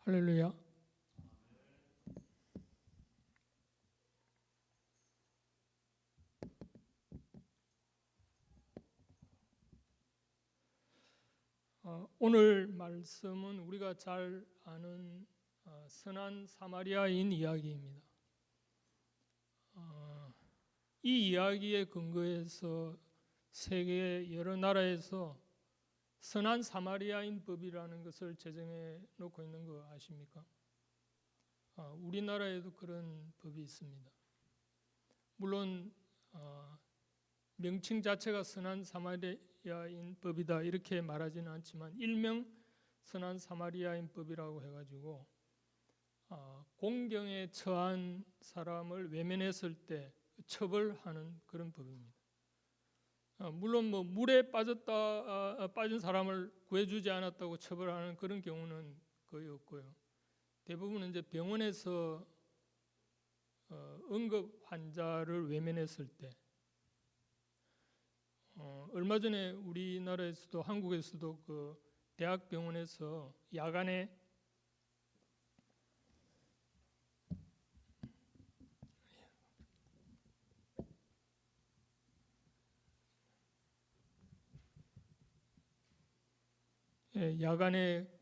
할렐루야. 오늘 말씀은 우리가 잘 아는 선한 사마리아인 이야기입니다. 이 이야기에 근거해서 세계 여러 나라에서 선한 사마리아인 법이라는 것을 제정해 놓고 있는 거 아십니까? 우리나라에도 그런 법이 있습니다. 물론 명칭 자체가 선한 사마리아인 법이다 이렇게 말하지는 않지만 일명 선한 사마리아인 법이라고 해가지고 공경에 처한 사람을 외면했을 때 처벌하는 그런 법입니다. 물론 물에 빠진 사람을 구해주지 않았다고 처벌하는 그런 경우는 거의 없고요. 대부분 이제 병원에서 응급 환자를 외면했을 때, 얼마 전에 우리나라에서도 한국에서도 그 대학병원에서 야간에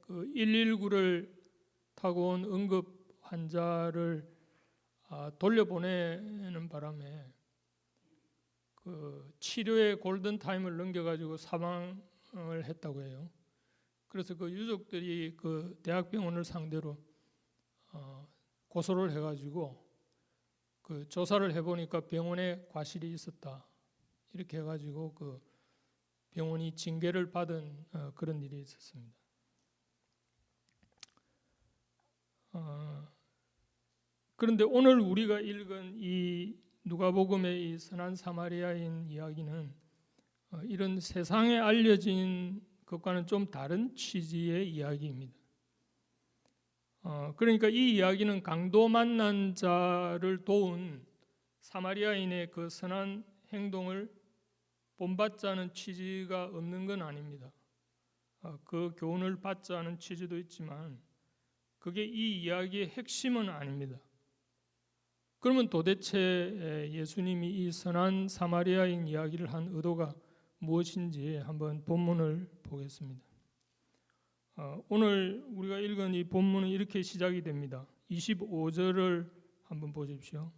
그 119를 타고 온 응급 환자를 돌려보내는 바람에 그 치료의 골든 타임을 넘겨가지고 사망을 했다고 해요. 그래서 그 유족들이 그 대학병원을 상대로 고소를 해가지고 그 조사를 해보니까 병원에 과실이 있었다 이렇게 해가지고 그 병원이 징계를 받은 그런 일이 있었습니다. 그런데 오늘 우리가 읽은 이 누가복음의 이 선한 사마리아인 이야기는 이런 세상에 알려진 것과는 좀 다른 취지의 이야기입니다. 그러니까 이 이야기는 강도 만난 자를 도운 사마리아인의 그 선한 행동을 본받자는 취지가 없는 건 아닙니다. 그 교훈을 받자는 취지도 있지만 그게 이 이야기의 핵심은 아닙니다. 그러면 도대체 예수님이 이 선한 사마리아인 이야기를 한 의도가 무엇인지 한번 본문을 보겠습니다. 오늘 우리가 읽은 이 본문은 이렇게 시작이 됩니다. 25절을 한번 보십시오.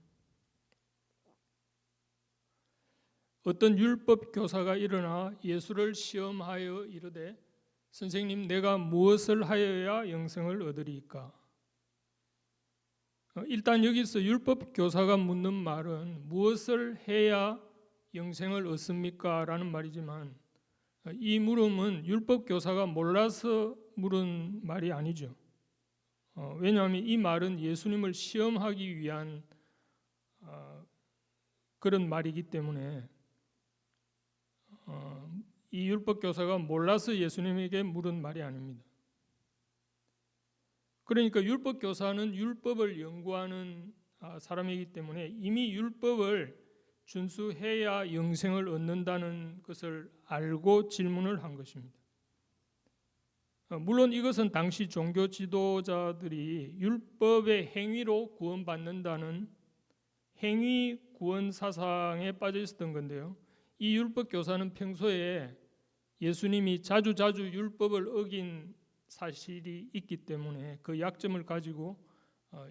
어떤 율법 교사가 일어나 예수를 시험하여 이르되 선생님 내가 무엇을 하여야 영생을 얻으리이까? 일단 여기서 율법 교사가 묻는 말은 무엇을 해야 영생을 얻습니까? 라는 말이지만 이 물음은 율법 교사가 몰라서 물은 말이 아니죠. 왜냐하면 이 말은 예수님을 시험하기 위한 그런 말이기 때문에 이 율법 교사가 몰라서 예수님에게 물은 말이 아닙니다. 그러니까 율법 교사는 율법을 연구하는 사람이기 때문에 이미 율법을 준수해야 영생을 얻는다는 것을 알고 질문을 한 것입니다. 물론 이것은 당시 종교 지도자들이 율법의 행위로 구원받는다는 행위 구원 사상에 빠져 있었던 건데요. 이 율법 교사는 평소에 예수님이 자주 율법을 어긴 사실이 있기 때문에 그 약점을 가지고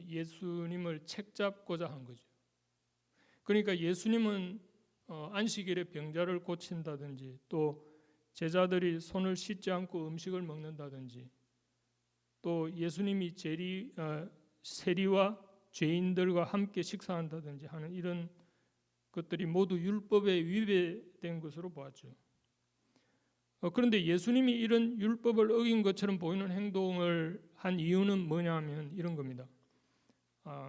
예수님을 책잡고자 한 거죠. 그러니까 예수님은 안식일에 병자를 고친다든지 또 제자들이 손을 씻지 않고 음식을 먹는다든지 또 예수님이 세리와 죄인들과 함께 식사한다든지 하는 이런 것들이 모두 율법에 위배된 것으로 보았죠. 그런데 예수님이 이런 율법을 어긴 것처럼 보이는 행동을 한 이유는 뭐냐면 이런 겁니다.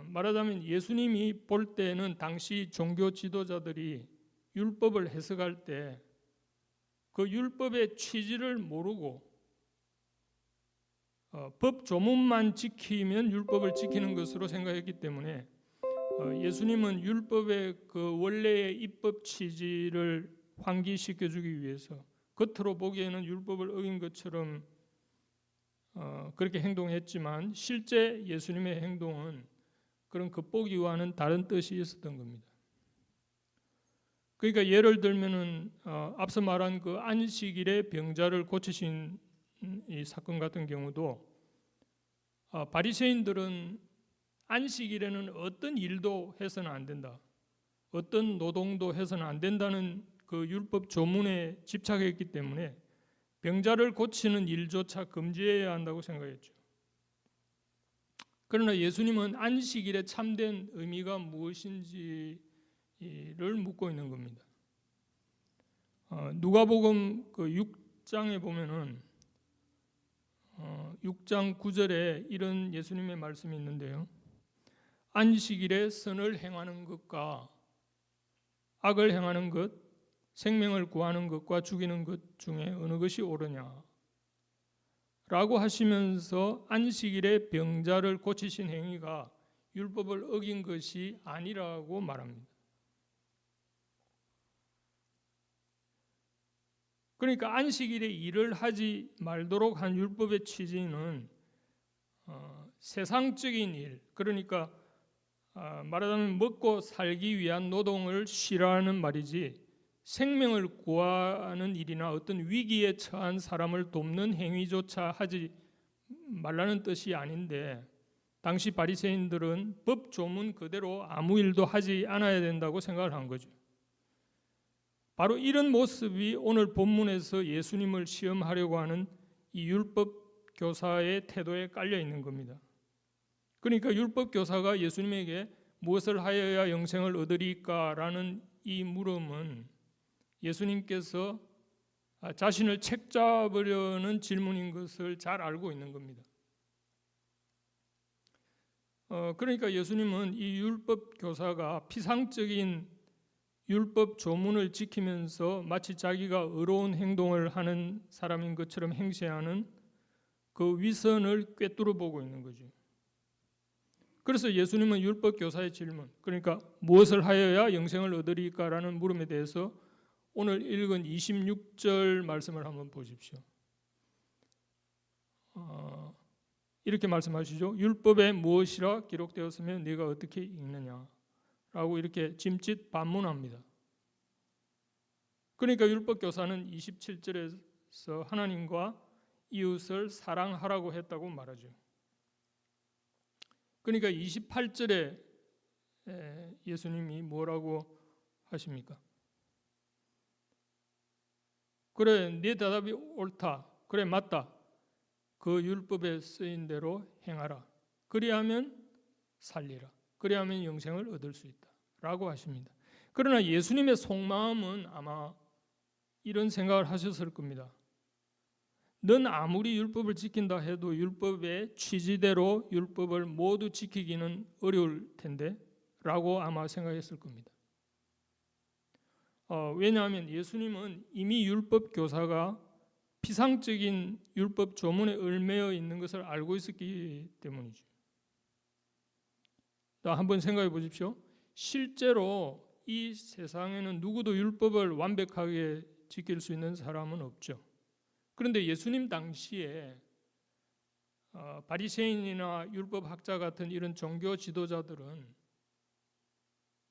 말하자면 예수님이 볼 때는 당시 종교 지도자들이 율법을 해석할 때 그 율법의 취지를 모르고 법 조문만 지키면 율법을 지키는 것으로 생각했기 때문에 예수님은 율법의 그 원래의 입법 취지를 환기시켜주기 위해서 겉으로 보기에는 율법을 어긴 것처럼 그렇게 행동했지만 실제 예수님의 행동은 그런 겉보기와는 다른 뜻이 있었던 겁니다. 그러니까 예를 들면은 앞서 말한 그 안식일에 병자를 고치신 이 사건 같은 경우도 바리새인들은 안식일에는 어떤 일도 해서는 안 된다, 어떤 노동도 해서는 안 된다는 그 율법 조문에 집착했기 때문에 병자를 고치는 일조차 금지해야 한다고 생각했죠. 그러나 예수님은 안식일의 참된 의미가 무엇인지를 묻고 있는 겁니다. 누가복음 그 6장에 보면은 6장 9절에 이런 예수님의 말씀이 있는데요. 안식일에 선을 행하는 것과 악을 행하는 것, 생명을 구하는 것과 죽이는 것 중에 어느 것이 옳으냐? 라고 하시면서 안식일에 병자를 고치신 행위가 율법을 어긴 것이 아니라고 말합니다. 그러니까 안식일에 일을 하지 말도록 한 율법의 취지는 세상적인 일, 그러니까 말하자면 먹고 살기 위한 노동을 싫어하는 말이지 생명을 구하는 일이나 어떤 위기에 처한 사람을 돕는 행위조차 하지 말라는 뜻이 아닌데, 당시 바리새인들은 법 조문 그대로 아무 일도 하지 않아야 된다고 생각을 한 거죠. 바로 이런 모습이 오늘 본문에서 예수님을 시험하려고 하는 이 율법 교사의 태도에 깔려 있는 겁니다. 그러니까 율법 교사가 예수님에게 무엇을 하여야 영생을 얻으리까라는 이 물음은 예수님께서 자신을 책잡으려는 질문인 것을 잘 알고 있는 겁니다. 그러니까 예수님은 이 율법 교사가 피상적인 율법 조문을 지키면서 마치 자기가 의로운 행동을 하는 사람인 것처럼 행세하는 그 위선을 꿰뚫어 보고 있는 거죠. 그래서 예수님은 율법 교사의 질문, 그러니까 무엇을 하여야 영생을 얻으리까라는 물음에 대해서 오늘 읽은 26절 말씀을 한번 보십시오. 이렇게 말씀하시죠. 율법에 무엇이라 기록되었으면 네가 어떻게 읽느냐 라고 이렇게 짐짓 반문합니다. 그러니까 율법 교사는 27절에서 하나님과 이웃을 사랑하라고 했다고 말하죠. 그러니까 28절에 예수님이 뭐라고 하십니까? 그래, 네 대답이 옳다. 그래, 맞다. 그 율법에 쓰인 대로 행하라. 그리하면 살리라. 그리하면 영생을 얻을 수 있다. 라고 하십니다. 그러나 예수님의 속마음은 아마 이런 생각을 하셨을 겁니다. 넌 아무리 율법을 지킨다 해도 율법의 취지대로 율법을 모두 지키기는 어려울 텐데 라고 아마 생각했을 겁니다. 왜냐하면 예수님은 이미 율법 교사가 피상적인 율법 조문에 얽매여 있는 것을 알고 있었기 때문이죠. 한번 생각해 보십시오. 실제로 이 세상에는 누구도 율법을 완벽하게 지킬 수 있는 사람은 없죠. 그런데 예수님 당시에 바리새인이나 율법학자 같은 이런 종교 지도자들은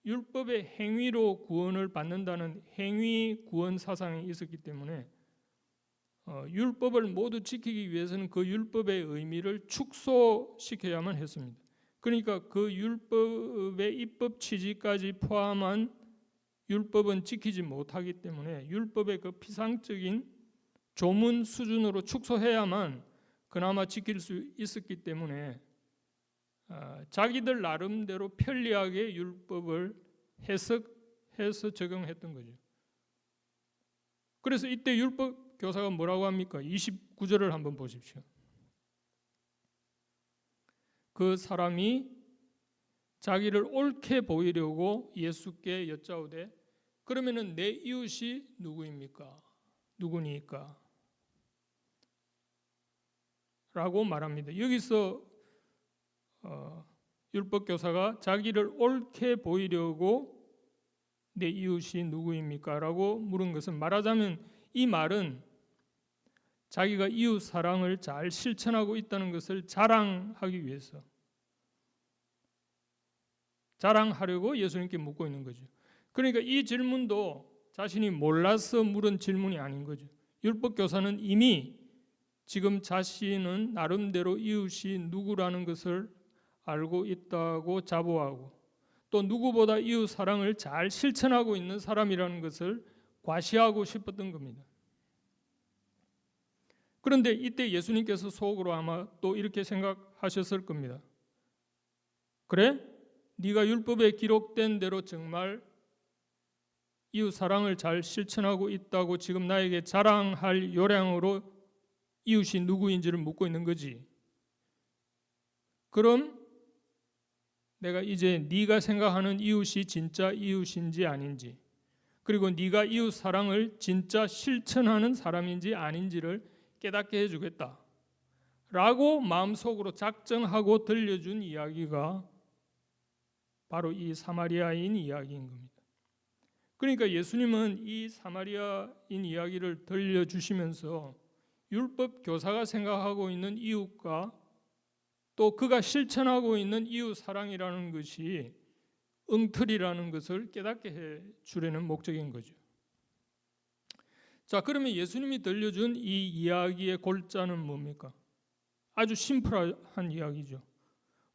율법의 행위로 구원을 받는다는 행위 구원 사상이 있었기 때문에 율법을 모두 지키기 위해서는 그 율법의 의미를 축소시켜야만 했습니다. 그러니까 그 율법의 입법 취지까지 포함한 율법은 지키지 못하기 때문에 율법의 그 피상적인 조문 수준으로 축소해야만 그나마 지킬 수 있었기 때문에 자기들 나름대로 편리하게 율법을 해석해서 적용했던 거죠. 그래서 이때 율법 교사가 뭐라고 합니까? 29절을 한번 보십시오. 그 사람이 자기를 옳게 보이려고 예수께 여짜오되 그러면은 내 이웃이 누구입니까? 누구니까? 라고 말합니다. 여기서 율법 교사가 자기를 옳게 보이려고 내 이웃이 누구입니까? 라고 물은 것은 말하자면 이 말은 자기가 이웃 사랑을 잘 실천하고 있다는 것을 자랑하기 위해서, 자랑하려고 예수님께 묻고 있는 거죠. 그러니까 이 질문도 자신이 몰라서 물은 질문이 아닌 거죠. 율법 교사는 이미 지금 자신은 나름대로 이웃이 누구라는 것을 알고 있다고 자부하고, 또 누구보다 이웃 사랑을 잘 실천하고 있는 사람이라는 것을 과시하고 싶었던 겁니다. 그런데 이때 예수님께서 속으로 아마 또 이렇게 생각하셨을 겁니다. 그래? 네가 율법에 기록된 대로 정말 이웃 사랑을 잘 실천하고 있다고 지금 나에게 자랑할 요량으로 이웃이 누구인지를 묻고 있는 거지. 그럼 내가 이제 네가 생각하는 이웃이 진짜 이웃인지 아닌지, 그리고 네가 이웃 사랑을 진짜 실천하는 사람인지 아닌지를 깨닫게 해주겠다 라고 마음속으로 작정하고 들려준 이야기가 바로 이 사마리아인 이야기인 겁니다. 그러니까 예수님은 이 사마리아인 이야기를 들려주시면서 율법 교사가 생각하고 있는 이웃과 또 그가 실천하고 있는 이웃 사랑이라는 것이 엉터리라는 것을 깨닫게 해 주려는 목적인 거죠. 자, 그러면 예수님이 들려준 이 이야기의 골자는 뭡니까? 아주 심플한 이야기죠.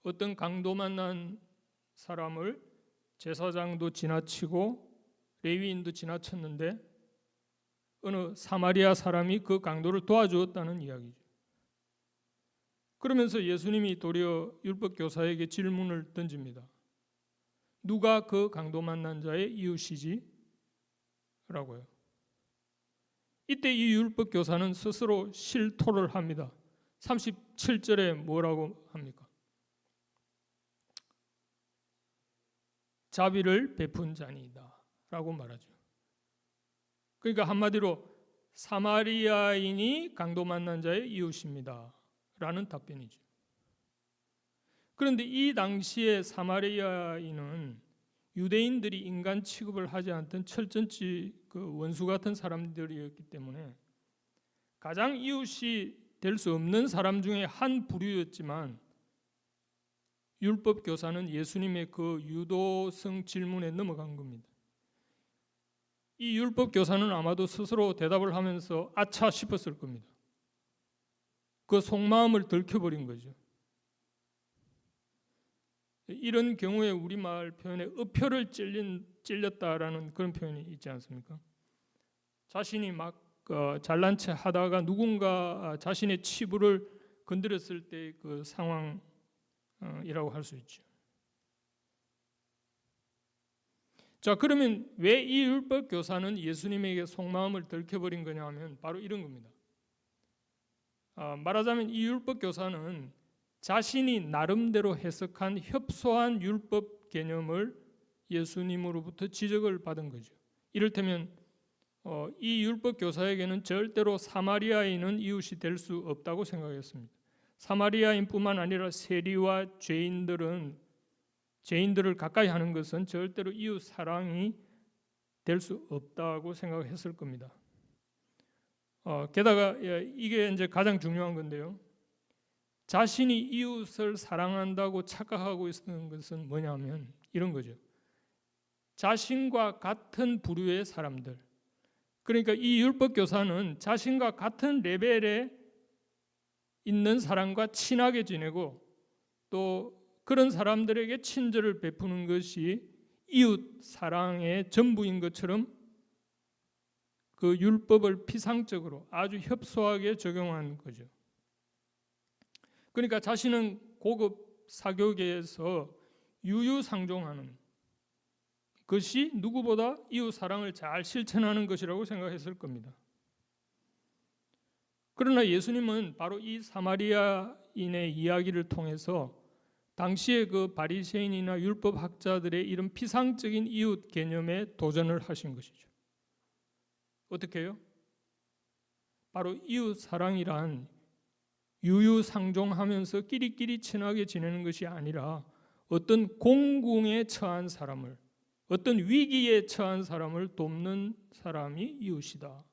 어떤 강도 만난 사람을 제사장도 지나치고 레위인도 지나쳤는데 어느 사마리아 사람이 그 강도를 도와주었다는 이야기죠. 그러면서 예수님이 도리어 율법 교사에게 질문을 던집니다. 누가 그 강도 만난 자의 이웃이지? 라고요. 이때 이 율법 교사는 스스로 실토를 합니다. 37절에 뭐라고 합니까? 자비를 베푼 자니이다 라고 말하죠. 그러니까 한마디로 사마리아인이 강도 만난 자의 이웃입니다 라는 답변이죠. 그런데 이 당시에 사마리아인은 유대인들이 인간 취급을 하지 않던 철전지 그 원수 같은 사람들이었기 때문에 가장 이웃이 될 수 없는 사람 중에 한 부류였지만, 율법 교사는 예수님의 그 유도성 질문에 넘어간 겁니다. 이 율법 교사는 아마도 스스로 대답을 하면서 아차 싶었을 겁니다. 그 속마음을 들켜버린 거죠. 이런 경우에 우리말 표현에 어표를 찔렸다라는 그런 표현이 있지 않습니까? 자신이 막 잘난 체 하다가 누군가 자신의 치부를 건드렸을 때 그 상황이라고 할 수 있죠. 자, 그러면 왜 이 율법 교사는 예수님에게 속마음을 들켜버린 거냐 하면 바로 이런 겁니다. 말하자면 이 율법 교사는 자신이 나름대로 해석한 협소한 율법 개념을 예수님으로부터 지적을 받은 거죠. 이를테면 이 율법 교사에게는 절대로 사마리아인은 이웃이 될 수 없다고 생각했습니다. 사마리아인뿐만 아니라 세리와 죄인들을 가까이 하는 것은 절대로 이웃 사랑이 될 수 없다고 생각했을 겁니다. 게다가 이게 이제 가장 중요한 건데요. 자신이 이웃을 사랑한다고 착각하고 있는 것은 뭐냐면 이런 거죠. 자신과 같은 부류의 사람들, 그러니까 이 율법 교사는 자신과 같은 레벨에 있는 사람과 친하게 지내고 또 그런 사람들에게 친절을 베푸는 것이 이웃 사랑의 전부인 것처럼 그 율법을 피상적으로 아주 협소하게 적용한 거죠. 그러니까 자신은 고급 사교계에서 유유상종하는 것이 누구보다 이웃 사랑을 잘 실천하는 것이라고 생각했을 겁니다. 그러나 예수님은 바로 이 사마리아인의 이야기를 통해서 당시의 그 바리새인이나 율법학자들의 이런 피상적인 이웃 개념에 도전을 하신 것이죠. 어떻게 해요? 바로 이웃 사랑이란 유유상종하면서 끼리끼리 친하게 지내는 것이 아니라 어떤 공궁에 처한 사람을, 어떤 위기에 처한 사람을 돕는 사람이 이웃이다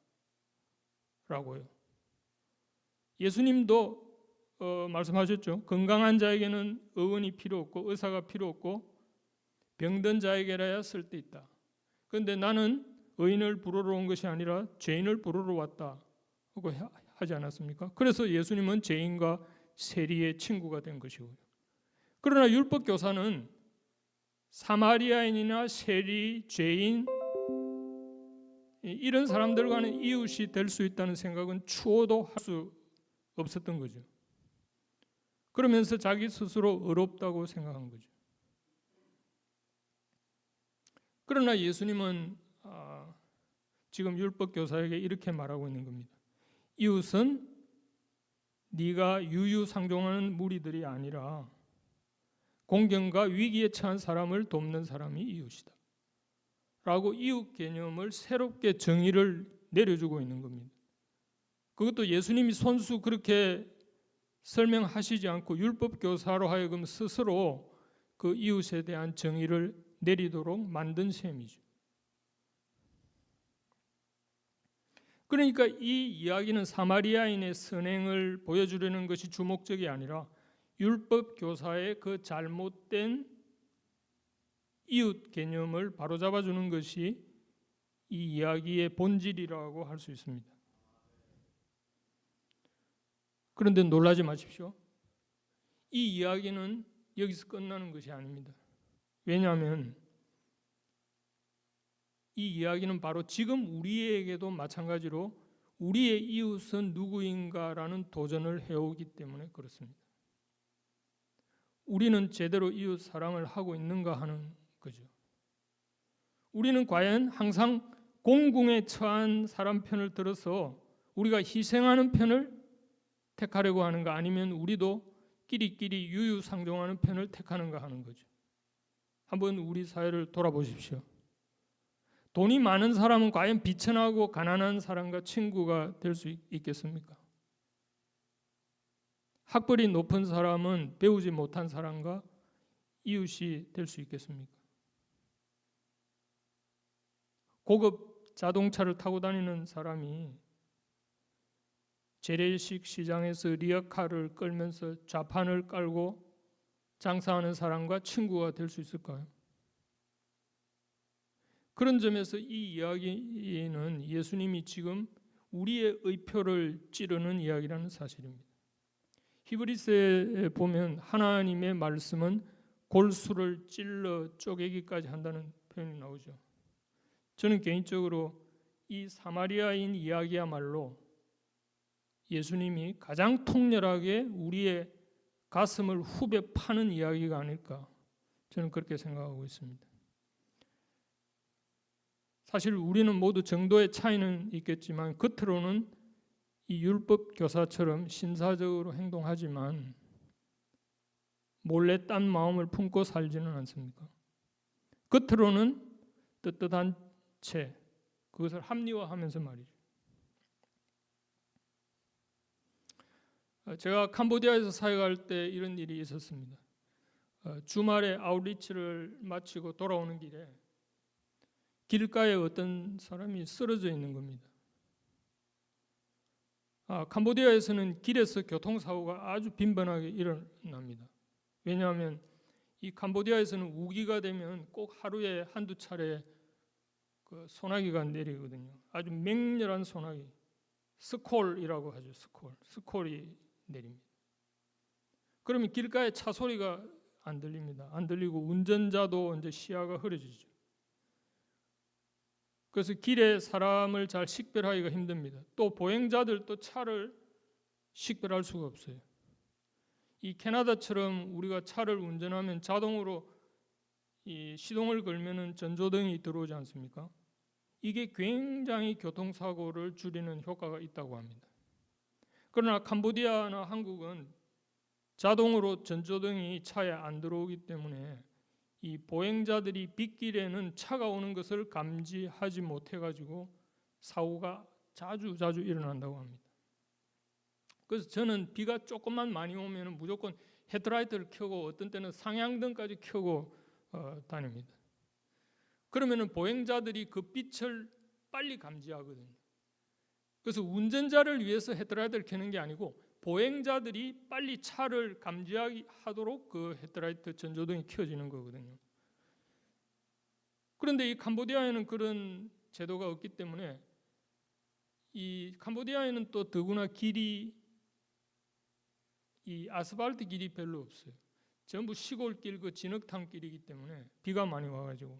라고요. 예수님도 말씀하셨죠. 건강한 자에게는 의원이 필요 없고 의사가 필요 없고 병든 자에게라야 쓸데있다. 그런데 나는 의인을 부르러 온 것이 아니라 죄인을 부르러 왔다 하고 하지 않았습니까? 그래서 예수님은 죄인과 세리의 친구가 된 것이고요. 그러나 율법 교사는 사마리아인이나 세리, 죄인 이런 사람들과는 이웃이 될 수 있다는 생각은 추호도 할 수 없었던 거죠. 그러면서 자기 스스로 의롭다고 생각한 거죠. 그러나 예수님은 지금 율법 교사에게 이렇게 말하고 있는 겁니다. 이웃은 네가 유유상종하는 무리들이 아니라 공경과 위기에 처한 사람을 돕는 사람이 이웃이다 라고 이웃 개념을 새롭게 정의를 내려주고 있는 겁니다. 그것도 예수님이 손수 그렇게 설명하시지 않고 율법 교사로 하여금 스스로 그 이웃에 대한 정의를 내리도록 만든 셈이죠. 그러니까 이 이야기는 사마리아인의 선행을 보여주려는 것이 주목적이 아니라 율법 교사의 그 잘못된 이웃 개념을 바로잡아주는 것이 이 이야기의 본질이라고 할 수 있습니다. 그런데 놀라지 마십시오. 이 이야기는 여기서 끝나는 것이 아닙니다. 왜냐하면 이 이야기는 바로 지금 우리에게도 마찬가지로 우리의 이웃은 누구인가라는 도전을 해오기 때문에 그렇습니다. 우리는 제대로 이웃 사랑을 하고 있는가 하는 거죠. 우리는 과연 항상 공궁에 처한 사람 편을 들어서 우리가 희생하는 편을 택하려고 하는가, 아니면 우리도 끼리끼리 유유상종하는 편을 택하는가 하는 거죠. 한번 우리 사회를 돌아보십시오. 돈이 많은 사람은 과연 비천하고 가난한 사람과 친구가 될 수 있겠습니까? 학벌이 높은 사람은 배우지 못한 사람과 이웃이 될 수 있겠습니까? 고급 자동차를 타고 다니는 사람이 재래식 시장에서 리어카를 끌면서 좌판을 깔고 장사하는 사람과 친구가 될 수 있을까요? 그런 점에서 이 이야기는 예수님이 지금 우리의 의표를 찌르는 이야기라는 사실입니다. 히브리서에 보면 하나님의 말씀은 골수를 찔러 쪼개기까지 한다는 표현이 나오죠. 저는 개인적으로 이 사마리아인 이야기야말로 예수님이 가장 통렬하게 우리의 가슴을 후벼 파는 이야기가 아닐까, 저는 그렇게 생각하고 있습니다. 사실 우리는 모두 정도의 차이는 있겠지만 겉으로는 이 율법 교사처럼 신사적으로 행동하지만 몰래 딴 마음을 품고 살지는 않습니까? 겉으로는 떳떳한 채 그것을 합리화하면서 말이죠. 제가 캄보디아에서 사역할 때 이런 일이 있었습니다. 주말에 아웃리치를 마치고 돌아오는 길에 길가에 어떤 사람이 쓰러져 있는 겁니다. 캄보디아에서는 길에서 교통사고가 아주 빈번하게 일어납니다. 왜냐하면 이 캄보디아에서는 우기가 되면 꼭 하루에 한두 차례 그 소나기가 내리거든요. 아주 맹렬한 소나기, 스콜이라고 하죠. 스콜이 내립니다. 그러면 길가에 차 소리가 안 들립니다. 안 들리고 운전자도 이제 시야가 흐려지죠. 그래서 길에 사람을 잘 식별하기가 힘듭니다. 또 보행자들도 차를 식별할 수가 없어요. 이 캐나다처럼 우리가 차를 운전하면 자동으로 이 시동을 걸면은 전조등이 들어오지 않습니까? 이게 굉장히 교통사고를 줄이는 효과가 있다고 합니다. 그러나 캄보디아나 한국은 자동으로 전조등이 차에 안 들어오기 때문에 이 보행자들이 빗길에는 차가 오는 것을 감지하지 못해가지고 사고가 자주 일어난다고 합니다. 그래서 저는 비가 조금만 많이 오면 무조건 헤드라이트를 켜고 어떤 때는 상향등까지 켜고 다닙니다. 그러면 보행자들이 그 빛을 빨리 감지하거든요. 그래서 운전자를 위해서 헤드라이트를 켜는 게 아니고 보행자들이 빨리 차를 감지하도록 그 헤드라이트 전조등이 켜지는 거거든요. 그런데 이 캄보디아에는 그런 제도가 없기 때문에 이 캄보디아에는 또 더구나 길이 이 아스팔트 길이 별로 없어요. 전부 시골길 그 진흙탕 길이기 때문에 비가 많이 와가지고.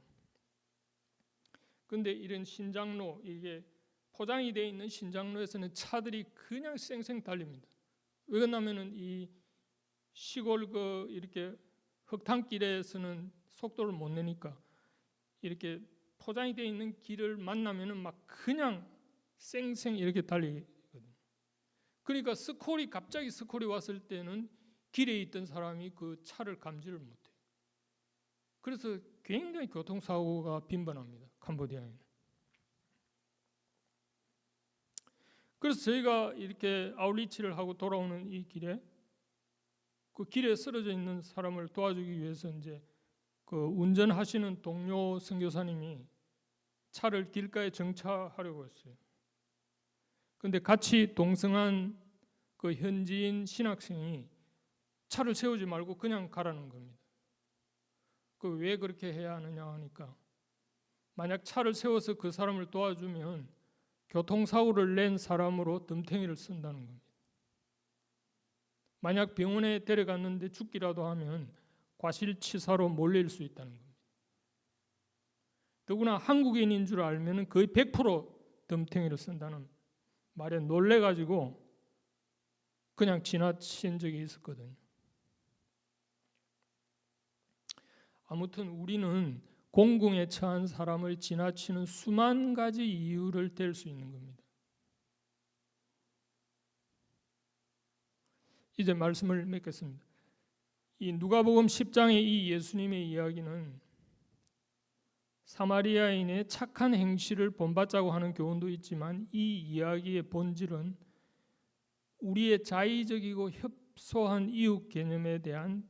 근데 이런 신장로, 이게 포장이 되어 있는 신장로에서는 차들이 그냥 쌩쌩 달립니다. 왜 그러냐면은 이 시골 그 이렇게 흙탕길에서는 속도를 못 내니까 이렇게 포장이 되어 있는 길을 만나면은 막 그냥 쌩쌩 이렇게 달리거든요. 그러니까 갑자기 스콜이 왔을 때는 길에 있던 사람이 그 차를 감지를 못해요. 그래서 굉장히 교통사고가 빈번합니다. 캄보디아에는. 그래서 저희가 이렇게 아웃리치를 하고 돌아오는 이 길에 그 길에 쓰러져 있는 사람을 도와주기 위해서 이제 그 운전하시는 동료 선교사님이 차를 길가에 정차하려고 했어요. 근데 같이 동승한 그 현지인 신학생이 차를 세우지 말고 그냥 가라는 겁니다. 그 왜 그렇게 해야 하느냐 하니까 만약 차를 세워서 그 사람을 도와주면 교통사고를 낸 사람으로 덤탱이를 쓴다는 겁니다. 만약 병원에 데려갔는데 죽기라도 하면 과실치사로 몰릴 수 있다는 겁니다. 더구나 한국인인 줄 알면 거의 100% 덤탱이를 쓴다는 말에 놀래가지고 그냥 지나친 적이 있었거든요. 아무튼 우리는 공궁에 처한 사람을 지나치는 수만 가지 이유를 댈 수 있는 겁니다. 이제 말씀을 맺겠습니다. 이 누가복음 10장의 이 예수님의 이야기는 사마리아인의 착한 행실을 본받자고 하는 교훈도 있지만 이 이야기의 본질은 우리의 자의적이고 협소한 이웃 개념에 대한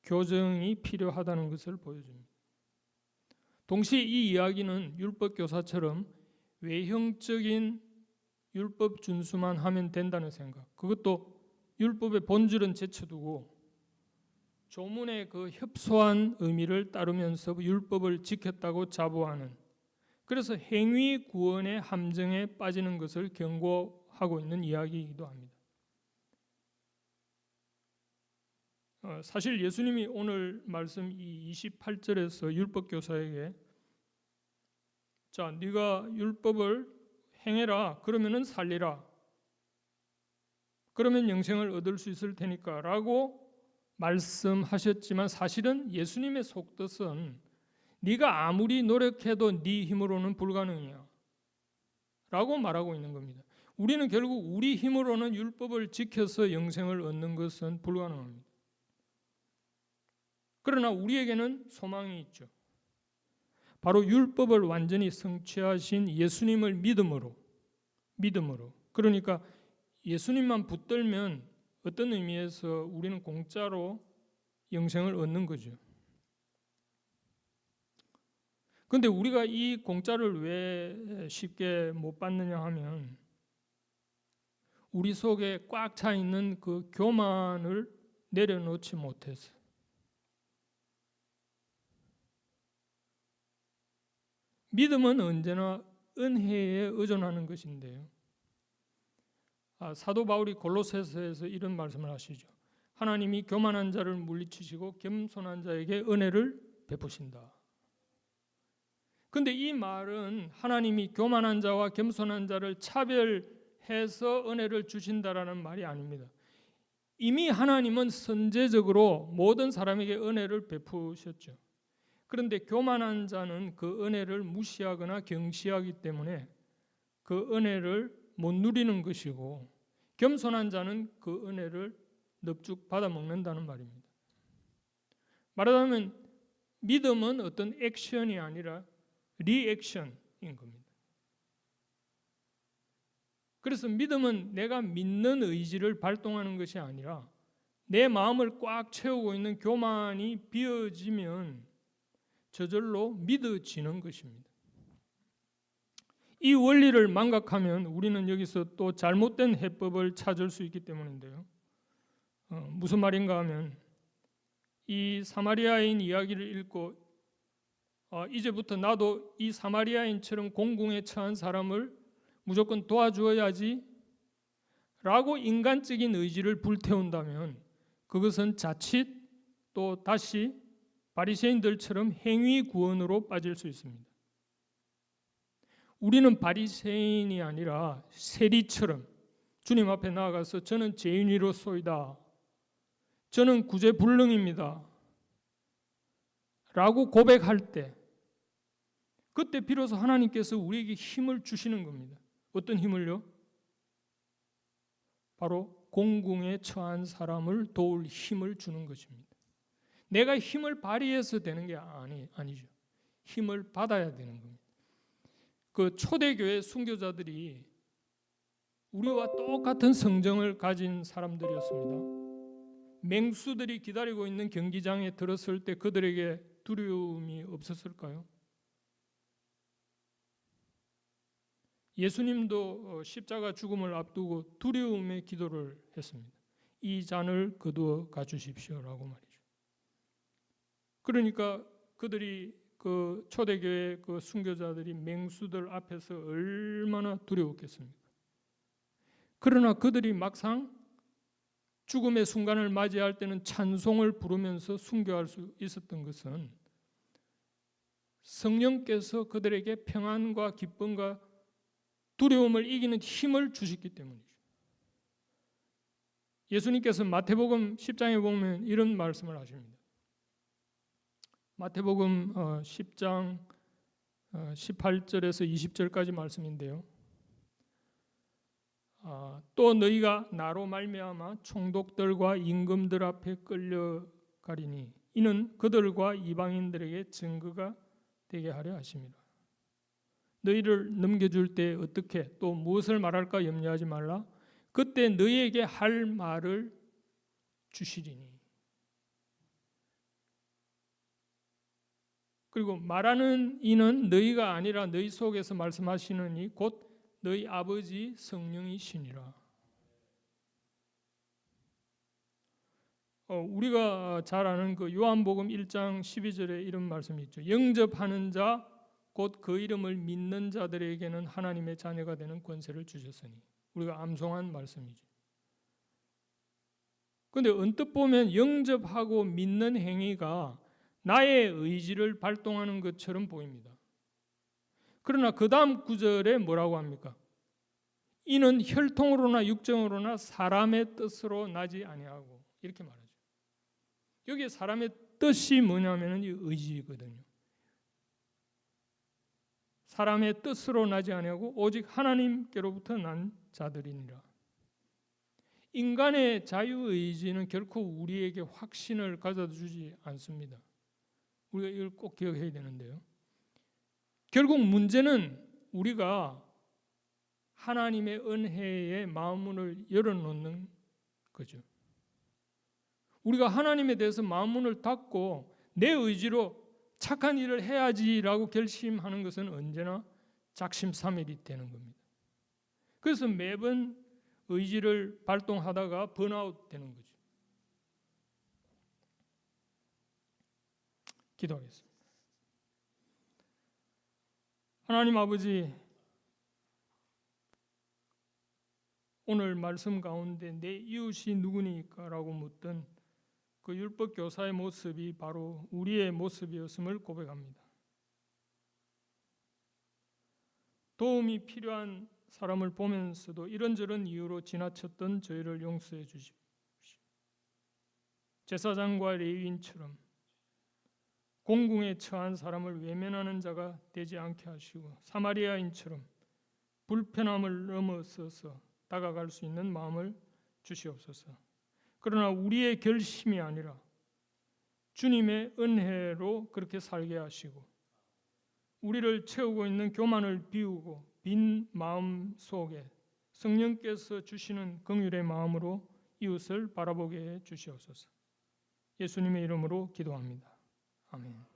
교정이 필요하다는 것을 보여줍니다. 동시에 이 이야기는 율법교사처럼 외형적인 율법 준수만 하면 된다는 생각, 그것도 율법의 본질은 제쳐두고 조문의 그 협소한 의미를 따르면서 율법을 지켰다고 자부하는, 그래서 행위 구원의 함정에 빠지는 것을 경고하고 있는 이야기이기도 합니다. 사실 예수님이 오늘 말씀 이 28절에서 율법교사에게 자, 네가 율법을 행해라. 그러면은 살리라. 그러면 영생을 얻을 수 있을 테니까 라고 말씀하셨지만 사실은 예수님의 속뜻은 네가 아무리 노력해도 네 힘으로는 불가능이야 라고 말하고 있는 겁니다. 우리는 결국 우리 힘으로는 율법을 지켜서 영생을 얻는 것은 불가능합니다. 그러나 우리에게는 소망이 있죠. 바로 율법을 완전히 성취하신 예수님을 믿음으로. 그러니까 예수님만 붙들면 어떤 의미에서 우리는 공짜로 영생을 얻는 거죠. 그런데 우리가 이 공짜를 왜 쉽게 못 받느냐 하면 우리 속에 꽉 차 있는 그 교만을 내려놓지 못해서. 믿음은 언제나 은혜에 의존하는 것인데요. 사도 바울이 골로새서에서 이런 말씀을 하시죠. 하나님이 교만한 자를 물리치시고 겸손한 자에게 은혜를 베푸신다. 그런데 이 말은 하나님이 교만한 자와 겸손한 자를 차별해서 은혜를 주신다라는 말이 아닙니다. 이미 하나님은 선제적으로 모든 사람에게 은혜를 베푸셨죠. 그런데 교만한 자는 그 은혜를 무시하거나 경시하기 때문에 그 은혜를 못 누리는 것이고 겸손한 자는 그 은혜를 넙죽 받아먹는다는 말입니다. 말하자면 믿음은 어떤 액션이 아니라 리액션인 겁니다. 그래서 믿음은 내가 믿는 의지를 발동하는 것이 아니라 내 마음을 꽉 채우고 있는 교만이 비어지면 저절로 믿어지는 것입니다. 이 원리를 망각하면 우리는 여기서 또 잘못된 해법을 찾을 수 있기 때문인데요. 무슨 말인가 하면 이 사마리아인 이야기를 읽고 이제부터 나도 이 사마리아인처럼 공궁에 처한 사람을 무조건 도와주어야지 라고 인간적인 의지를 불태운다면 그것은 자칫 또 다시 바리새인들처럼 행위 구원으로 빠질 수 있습니다. 우리는 바리새인이 아니라 세리처럼 주님 앞에 나아가서 저는 죄인이로소이다, 저는 구제불능입니다 라고 고백할 때, 그때 비로소 하나님께서 우리에게 힘을 주시는 겁니다. 어떤 힘을요? 바로 공궁에 처한 사람을 도울 힘을 주는 것입니다. 내가 힘을 발휘해서 되는 게 아니죠. 힘을 받아야 되는 겁니다. 그 초대교회 순교자들이 우리와 똑같은 성정을 가진 사람들이었습니다. 맹수들이 기다리고 있는 경기장에 들었을 때 그들에게 두려움이 없었을까요? 예수님도 십자가 죽음을 앞두고 두려움의 기도를 했습니다. 이 잔을 거두어 가주십시오라고 말이죠. 그러니까 그들이 그 초대교회 그 순교자들이 맹수들 앞에서 얼마나 두려웠겠습니까? 그러나 그들이 막상 죽음의 순간을 맞이할 때는 찬송을 부르면서 순교할 수 있었던 것은 성령께서 그들에게 평안과 기쁨과 두려움을 이기는 힘을 주셨기 때문이죠. 예수님께서 마태복음 10장에 보면 이런 말씀을 하십니다. 마태복음 10장 18절에서 20절까지 말씀인데요. 또 너희가 나로 말미암아 총독들과 임금들 앞에 끌려가리니 이는 그들과 이방인들에게 증거가 되게 하려 하심이라. 너희를 넘겨줄 때 어떻게 또 무엇을 말할까 염려하지 말라. 그때 너희에게 할 말을 주시리니. 그리고 말하는 이는 너희가 아니라 너희 속에서 말씀하시는 이 곧 너희 아버지 성령이시니라. 우리가 잘 아는 그 요한복음 1장 12절에 이런 말씀이 있죠. 영접하는 자 곧 그 이름을 믿는 자들에게는 하나님의 자녀가 되는 권세를 주셨으니. 우리가 암송한 말씀이죠. 그런데 언뜻 보면 영접하고 믿는 행위가 나의 의지를 발동하는 것처럼 보입니다. 그러나 그 다음 구절에 뭐라고 합니까? 이는 혈통으로나 육정으로나 사람의 뜻으로 나지 아니하고, 이렇게 말하죠. 여기에 사람의 뜻이 뭐냐면 이 의지거든요. 사람의 뜻으로 나지 아니하고 오직 하나님께로부터 난 자들이니라. 인간의 자유의지는 결코 우리에게 확신을 가져다 주지 않습니다. 우리가 이걸 꼭 기억해야 되는데요. 결국 문제는 우리가 하나님의 은혜에 마음문을 열어놓는 거죠. 우리가 하나님에 대해서 마음문을 닫고 내 의지로 착한 일을 해야지라고 결심하는 것은 언제나 작심삼일이 되는 겁니다. 그래서 매번 의지를 발동하다가 번아웃 되는 거죠. 기도하겠습니다. 하나님 아버지, 오늘 말씀 가운데 내 이웃이 누구니까? 라고 묻던 그 율법 교사의 모습이 바로 우리의 모습이었음을 고백합니다. 도움이 필요한 사람을 보면서도 이런저런 이유로 지나쳤던 저희를 용서해 주십시오. 제사장과 레위인처럼 공궁에 처한 사람을 외면하는 자가 되지 않게 하시고 사마리아인처럼 불편함을 넘어서서 다가갈 수 있는 마음을 주시옵소서. 그러나 우리의 결심이 아니라 주님의 은혜로 그렇게 살게 하시고 우리를 채우고 있는 교만을 비우고 빈 마음 속에 성령께서 주시는 긍휼의 마음으로 이웃을 바라보게 해 주시옵소서. 예수님의 이름으로 기도합니다. 아멘.